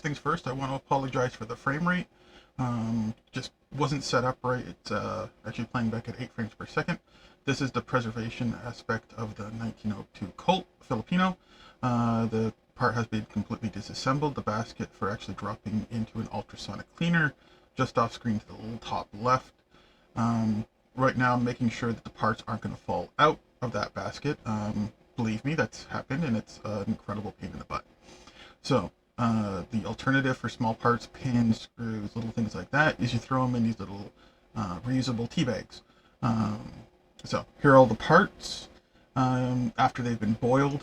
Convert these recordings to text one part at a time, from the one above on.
first things first, I want to apologize for the frame rate. Just wasn't set up right. It's actually playing back at 8 frames per second. This is the preservation aspect of the 1902 Colt Filipino. The part has been completely disassembled. The basket for actually dropping into an ultrasonic cleaner just off screen to the top left. Right now, I'm making sure that the parts aren't going to fall out of that basket. Believe me, that's happened, and it's an incredible pain in the butt. So, the alternative for small parts, pins, screws, little things like that, is you throw them in these little reusable tea bags. Um, so, here are all the parts. After they've been boiled,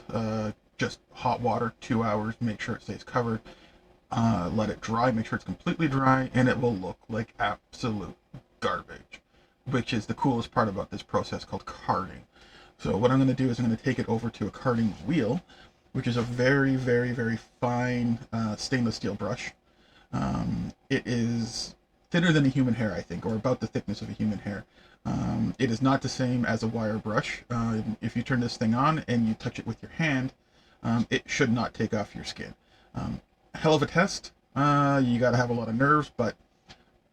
just hot water, 2 hours, make sure it stays covered. Let it dry, make sure it's completely dry, and it will look like absolute garbage, which is the coolest part about this process called carding. So what I'm going to do is I'm going to take it over to a carding wheel, which is a very, very, very fine stainless steel brush. It is thinner than a human hair, I think, or about the thickness of a human hair. It is not the same as a wire brush. If you turn this thing on and you touch it with your hand, it should not take off your skin. Hell of a test. You got to have a lot of nerves, but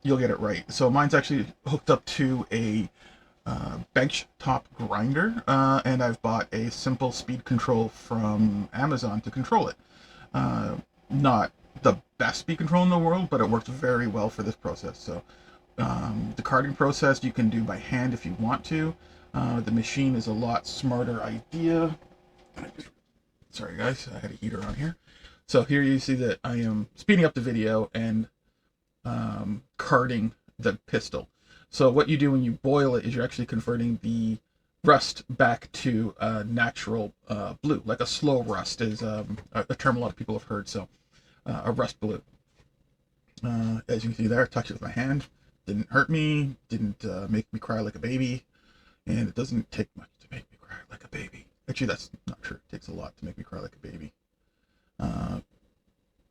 you'll get it right. So mine's actually hooked up to a bench top grinder, and I've bought a simple speed control from Amazon to control it. Not the best speed control in the world, but it works very well for this process. So the carding process you can do by hand if you want to. The machine is a lot smarter idea. Sorry guys, I had a heater on here. So here you see that I am speeding up the video and carding the pistol. So what you do when you boil it is you're actually converting the rust back to natural blue, like a slow rust is a term a lot of people have heard. So a rust blue. As you can see there, touch it with my hand. Didn't hurt me, didn't make me cry like a baby, and it doesn't take much to make me cry like a baby. Actually, that's not true. It takes a lot to make me cry like a baby. Uh,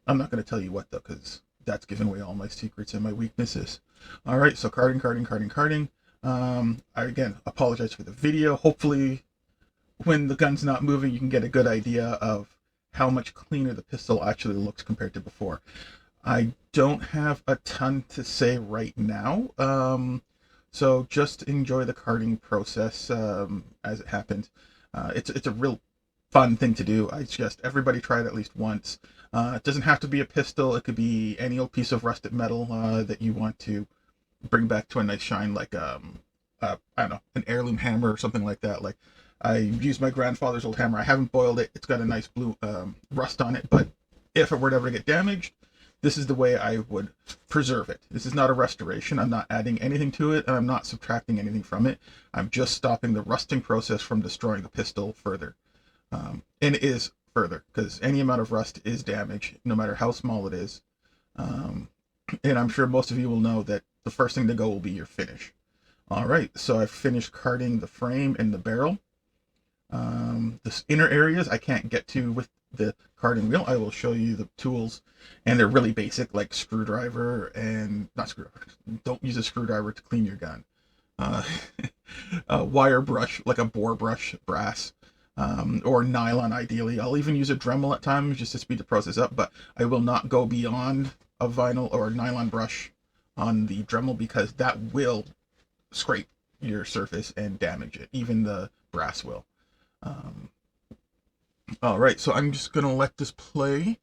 I'm not going to tell you what though, because that's giving away all my secrets and my weaknesses. All right, so carding, carding, carding, carding. I again apologize for the video. Hopefully, when the gun's not moving, you can get a good idea of how much cleaner the pistol actually looks compared to before. I don't have a ton to say right now, so just enjoy the carding process as it happens. It's a real fun thing to do. I suggest everybody try it at least once. It doesn't have to be a pistol. It could be any old piece of rusted metal that you want to bring back to a nice shine, like I don't know, an heirloom hammer or something like that. Like I used my grandfather's old hammer. I haven't boiled it. It's got a nice blue rust on it. But if it were to ever get damaged, this is the way I would preserve it. This is not a restoration. I'm not adding anything to it, and I'm not subtracting anything from it. I'm just stopping the rusting process from destroying the pistol further. And it is further, because any amount of rust is damage, no matter how small it is. Um, and I'm sure most of you will know that the first thing to go will be your finish. All right, so I've finished carding the frame and the barrel. The inner areas I can't get to with the carding wheel. I will show you the tools, and they're really basic, like screwdriver and not screwdriver. Don't use a screwdriver to clean your gun. Uh, a wire brush, like a bore brush, brass, or nylon ideally. I'll even use a Dremel at times just to speed the process up, but I will not go beyond a vinyl or a nylon brush on the Dremel because that will scrape your surface and damage it. Even the brass will. Um, all right, so I'm just gonna let this play,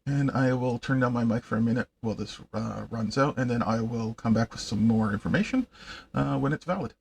and I will turn down my mic for a minute while this runs out, and then I will come back with some more information when it's valid.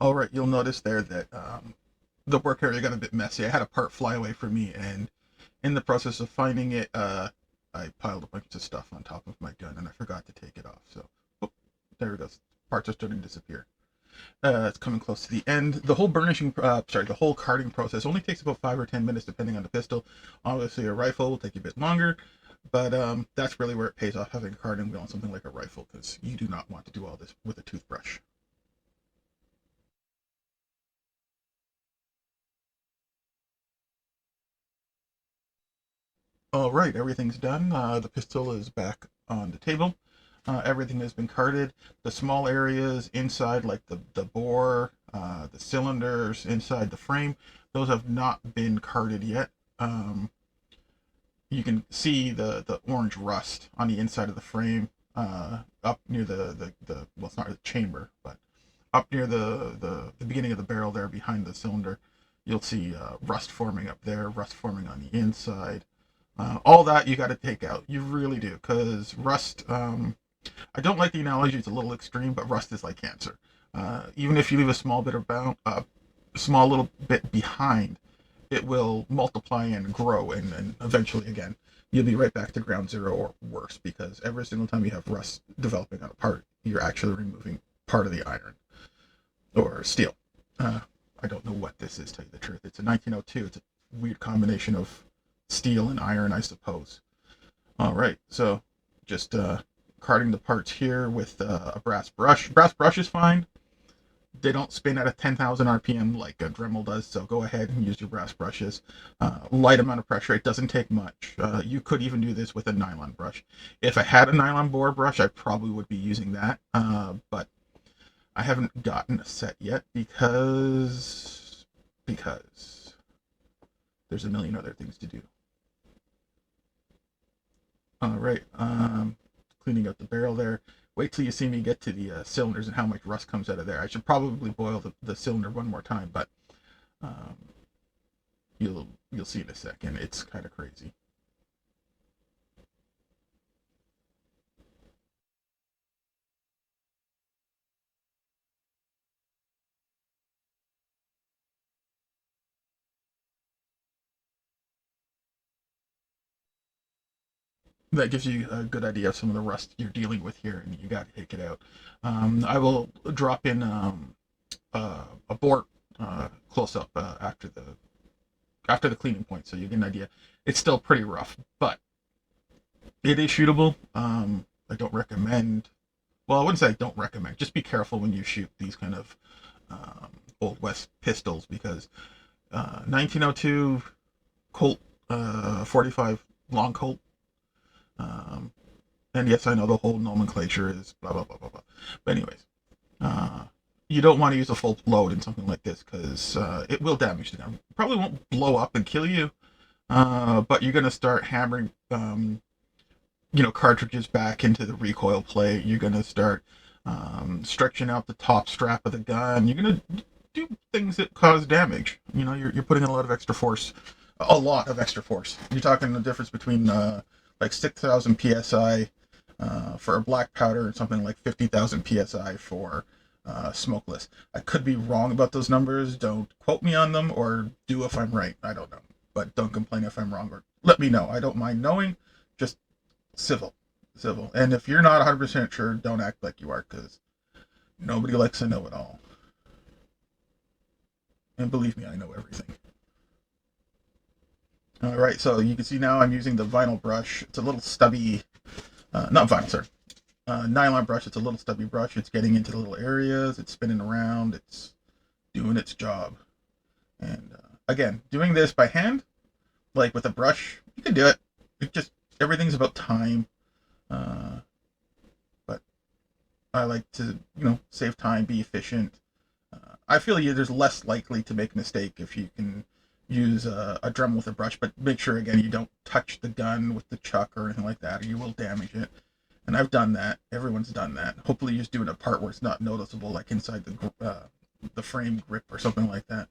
All right, you'll notice there that the work area got a bit messy. I had a part fly away from me, and in the process of finding it, I piled a bunch of stuff on top of my gun, and I forgot to take it off. So, oh, there it goes. Parts are starting to disappear. It's coming close to the end. The whole the whole carding process only takes about 5 or 10 minutes, depending on the pistol. Obviously, a rifle will take a bit longer, but that's really where it pays off having a carding wheel on something like a rifle, because you do not want to do all this with a toothbrush. All right, everything's done. The pistol is back on the table. Everything has been carded. The small areas inside, like the bore, the cylinders inside the frame, those have not been carded yet. Um, you can see the orange rust on the inside of the frame, up near the well, it's not the chamber, but up near the beginning of the barrel there behind the cylinder. You'll see rust forming up there, rust forming on the inside. All that you got to take out. You really do, because rust. I don't like the analogy; it's a little extreme, but rust is like cancer. Even if you leave a small little bit behind, it will multiply and grow, and eventually, again, you'll be right back to ground zero or worse, because every single time you have rust developing on a part, you're actually removing part of the iron or steel. Uh, I don't know what this is, to tell you the truth. It's a 1902. It's a weird combination of steel and iron, I suppose. All right, so just carding the parts here with a brass brush. Brass brush is fine. They don't spin at a 10,000 RPM like a Dremel does, so go ahead and use your brass brushes. Light amount of pressure, it doesn't take much. You could even do this with a nylon brush. If I had a nylon bore brush, I probably would be using that, but I haven't gotten a set yet because there's a million other things to do. All right, cleaning out the barrel there. Wait till you see me get to the cylinders and how much rust comes out of there. I should probably boil the cylinder one more time, but um, you'll see in a second. It's kind of crazy. That gives you a good idea of some of the rust you're dealing with here, and you got to take it out. I will drop in a board close up after the cleaning point, so you get an idea. It's still pretty rough, but it is shootable. I don't recommend. Well, I wouldn't say I don't recommend. Just be careful when you shoot these kind of um, old west pistols, because 1902 Colt 45 long Colt. Um, and yes, I know the whole nomenclature is blah blah blah blah blah. But anyways, uh, you don't want to use a full load in something like this, because it will damage the gun. Probably won't blow up and kill you, but you're gonna start hammering, cartridges back into the recoil plate. You're gonna start stretching out the top strap of the gun. You're gonna do things that cause damage. You're putting in a lot of extra force, a lot of extra force. You're talking the difference between like 6,000 psi for a black powder and something like 50,000 psi for smokeless. I could be wrong about those numbers. Don't quote me on them, or do if I'm right. I don't know, but don't complain if I'm wrong, or let me know. I don't mind knowing. Just civil, civil. And if you're not 100% sure, don't act like you are, because nobody likes to know it all. And believe me, I know everything. All right, so you can see now I'm using the vinyl brush. It's a little stubby, not vinyl, sorry, nylon brush. It's a little stubby brush. It's getting into the little areas. It's spinning around. It's doing its job. And again, doing this by hand, like with a brush, you can do it. It just everything's about time. Uh, but I like to, save time, be efficient. I feel there's less likely to make a mistake if you can use a drum with a brush, but make sure again you don't touch the gun with the chuck or anything like that, or you will damage it. And I've done that. Everyone's done that. Hopefully, you're just doing a part where it's not noticeable, like inside the frame grip or something like that.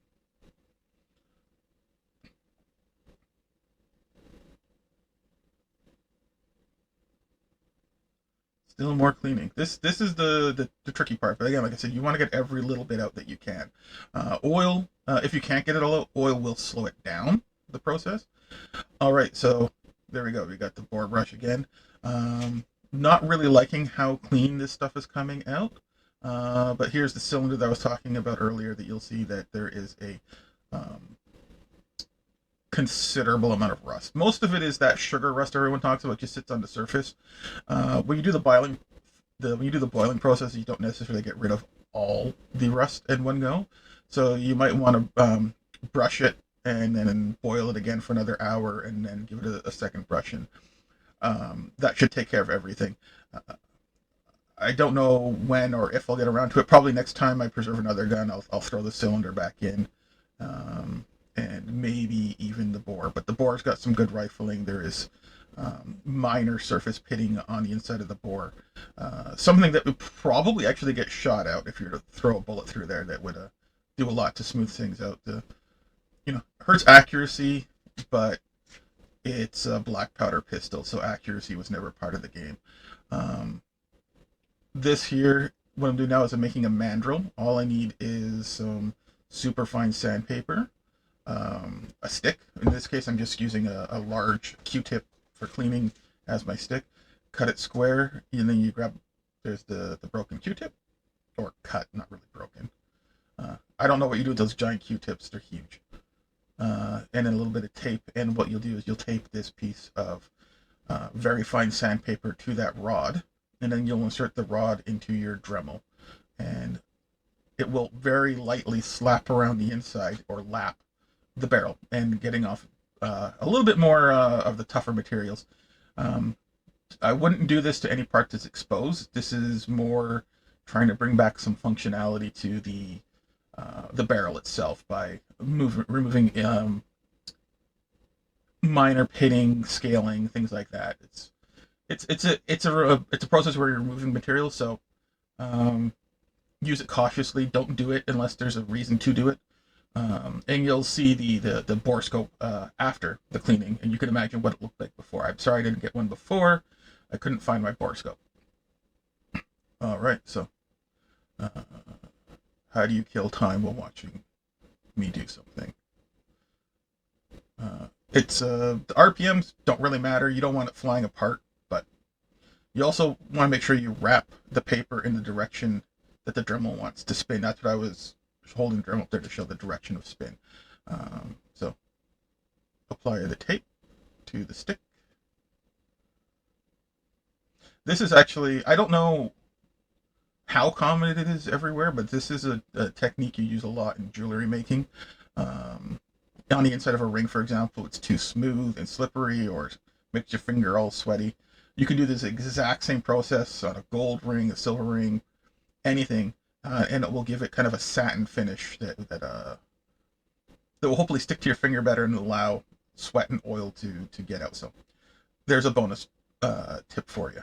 Still more cleaning. This is the tricky part. But again, like I said, you want to get every little bit out that you can. Oil, if you can't get it all out, oil will slow it down, the process. All right, so there we go. We got the bore brush again. Not really liking how clean this stuff is coming out. But here's the cylinder that I was talking about earlier that you'll see that there is a um, considerable amount of rust. Most of it is that sugar rust everyone talks about, just sits on the surface. When you do when you do the boiling process, you don't necessarily get rid of all the rust in one go. So you might want to brush it and then boil it again for another hour and then give it a second brush. And that should take care of everything. I don't know when or if I'll get around to it. Probably next time I preserve another gun, I'll throw the cylinder back in. And maybe even the bore. But the bore's got some good rifling. There is minor surface pitting on the inside of the bore. Something that would probably actually get shot out if you were to throw a bullet through there. That would do a lot to smooth things out. Hurts accuracy, but it's a black powder pistol, so accuracy was never part of the game. Um, this here, what I'm doing now is I'm making a mandrel. All I need is some super fine sandpaper, a stick. In this case, I'm just using a large Q-tip for cleaning as my stick. Cut it square, and then you grab, there's the broken Q-tip, or cut, not really broken. I don't know what you do with those giant Q-tips, they're huge. And then a little bit of tape, and what you'll do is you'll tape this piece of very fine sandpaper to that rod, and then you'll insert the rod into your Dremel, and it will very lightly slap around the inside or lap the barrel and getting off a little bit more of the tougher materials. Um, I wouldn't do this to any part that's exposed. This is more trying to bring back some functionality to the barrel itself by removing minor pitting, scaling, things like that. It's a process where you're removing materials, so um, use it cautiously. Don't do it unless there's a reason to do it. And you'll see the bore scope after the cleaning, and you can imagine what it looked like before. I'm sorry I didn't get one before. I couldn't find my bore scope. All right, so uh, how do you kill time while watching me do something? The RPMs don't really matter. You don't want it flying apart, but you also want to make sure you wrap the paper in the direction that the Dremel wants to spin. That's what I was holding the Dremel up there to show the direction of spin. So apply the tape to the stick. This is actually, I don't know how common it is everywhere, but this is a technique you use a lot in jewelry making. Um, on the inside of a ring, for example, it's too smooth and slippery or makes your finger all sweaty. You can do this exact same process on a gold ring, a silver ring, anything, and it will give it kind of a satin finish that will hopefully stick to your finger better and allow sweat and oil to get out. So there's a bonus tip for you.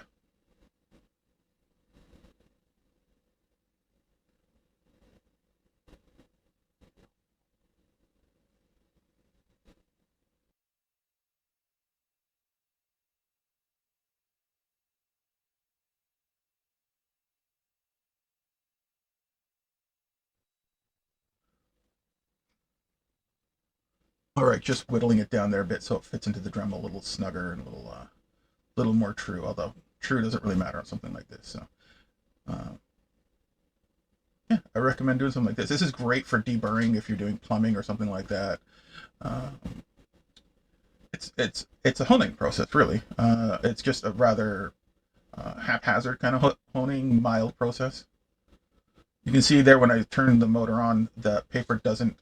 All right, just whittling it down there a bit so it fits into the drum a little snugger and a little more true. Although true doesn't really matter on something like this. So uh, yeah, I recommend doing something like this. This is great for deburring if you're doing plumbing or something like that. Um, it's a honing process, really. It's just a rather haphazard kind of honing, mild process. You can see there when I turn the motor on, the paper doesn't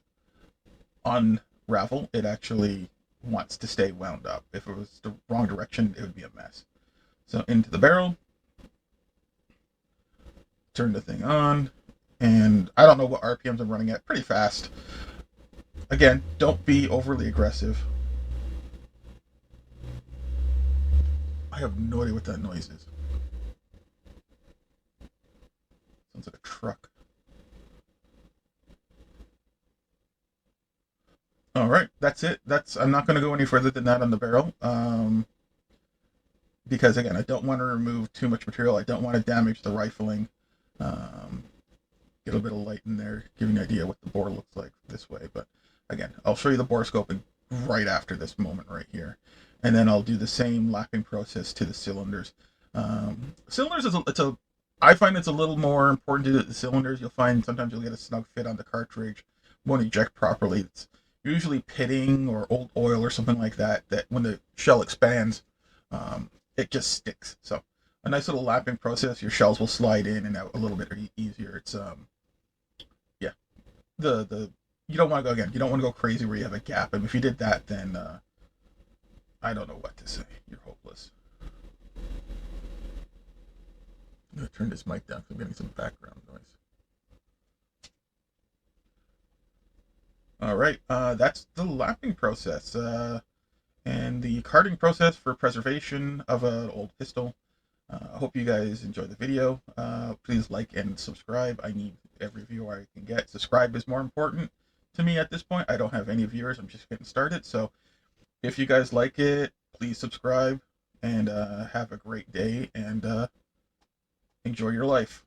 unravel. It actually wants to stay wound up. If it was the wrong direction, it would be a mess. So into the barrel, turn the thing on, and I don't know what RPMs I'm running at. Pretty fast. Again, don't be overly aggressive. I have no idea what that noise is. Sounds like a truck. All right, that's it. I'm not going to go any further than that on the barrel. because again, I don't want to remove too much material. I don't want to damage the rifling. Um, get a bit of light in there, give you an idea what the bore looks like this way. But again, I'll show you the bore scoping right after this moment right here. And then I'll do the same lapping process to the cylinders. Cylinders I find it's a little more important to do the cylinders. You'll find sometimes you'll get a snug fit on the cartridge, won't eject properly. It's usually pitting or old oil or something like that, that when the shell expands, it just sticks. So a nice little lapping process, your shells will slide in and out a little bit easier. It's yeah, the you don't want to go again. You don't want to go crazy where you have a gap. And if you did that, then I don't know what to say. You're hopeless. I'm gonna turn this mic down because I'm getting some background noise. All right, that's the lapping process and the carding process for preservation of an old pistol. I hope you guys enjoy the video. Please like and subscribe. I need every viewer I can get. Subscribe is more important to me at this point. I don't have any viewers. I'm just getting started. So if you guys like it, please subscribe and have a great day and enjoy your life.